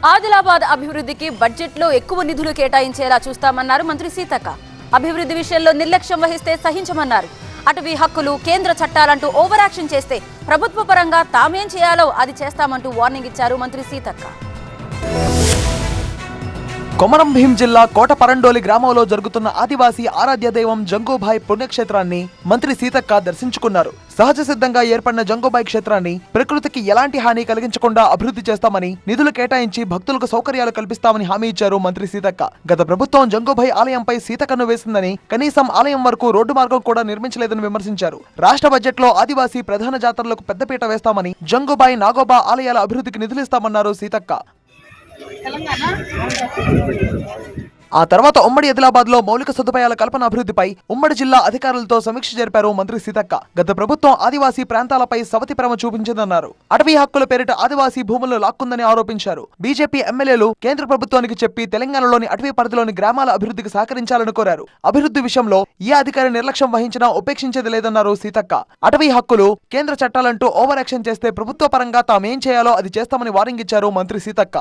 ఆదిలాబాద్ అభివృద్ధికి బడ్జెట్లో ఎక్కువ నిధులు కేటాయించేలా చూస్తామన్నారు మంత్రి సీతక్క. అభివృద్ధి విషయంలో నిర్లక్ష్యం వహిస్తే సహించమన్నారు. అటవీ హక్కులు, కేంద్ర చట్టాలంటూ ఓవర్ యాక్షన్ చేస్తే ప్రభుత్వ పరంగా తామేం చేయాలో అది చేస్తామంటూ వార్నింగ్ ఇచ్చారు మంత్రి సీతక్క. కొమరం భీం జిల్లా కోటపరండోలి గ్రామంలో జరుగుతున్న ఆదివాసీ ఆరాధ్య దైవం జంగూభాయ్ పుణ్యక్షేత్రాన్ని మంత్రి సీతక్క దర్శించుకున్నారు. సహజ సిద్ధంగా ఏర్పడిన జంగూభాయ్ క్షేత్రాన్ని ప్రకృతికి ఎలాంటి హాని కలిగించకుండా అభివృద్ధి చేస్తామని, నిధులు కేటాయించి భక్తులకు సౌకర్యాలు కల్పిస్తామని హామీ ఇచ్చారు మంత్రి సీతక్క. గత ప్రభుత్వం జంగూభాయ్ ఆలయంపై సీతకన్ను వేసిందని, కనీసం ఆలయం వరకు రోడ్డు మార్గం కూడా నిర్మించలేదని విమర్శించారు. రాష్ట్ర బడ్జెట్ లో ఆదివాసీ ప్రధాన జాతరలకు పెద్దపీట వేస్తామని, జంగూభాయ్, నాగోబా ఆలయాల అభివృద్ధికి నిధులిస్తామన్నారు సీతక్క. ఆ తర్వాత ఉమ్మడి ఆదిలాబాద్ లో మౌలిక సదుపాయాల కల్పన అభివృద్ధిపై ఉమ్మడి జిల్లా అధికారులతో సమీక్ష జరిపారు మంత్రి సీతక్క. గత ప్రభుత్వం ఆదివాసీ ప్రాంతాలపై సవతి ప్రేమ చూపించిందన్నారు. అటవీ హక్కుల పేరిట ఆదివాసీ భూములను లాక్కుందని ఆరోపించారు. బీజేపీ ఎమ్మెల్యేలు కేంద్ర ప్రభుత్వానికి చెప్పి తెలంగాణలోని అటవీ పరిధిలోని గ్రామాల అభివృద్ధికి సహకరించాలని కోరారు. అభివృద్ధి విషయంలో ఏ అధికారి నిర్లక్ష్యం వహించినా ఉపేక్షించేది లేదన్నారు సీతక్క. అటవీ హక్కులు, కేంద్ర చట్టాలంటూ ఓవర్ యాక్షన్ చేస్తే ప్రభుత్వ పరంగా తామేం చేయాలో అది చేస్తామని వార్నింగ్ ఇచ్చారు మంత్రి సీతక్క.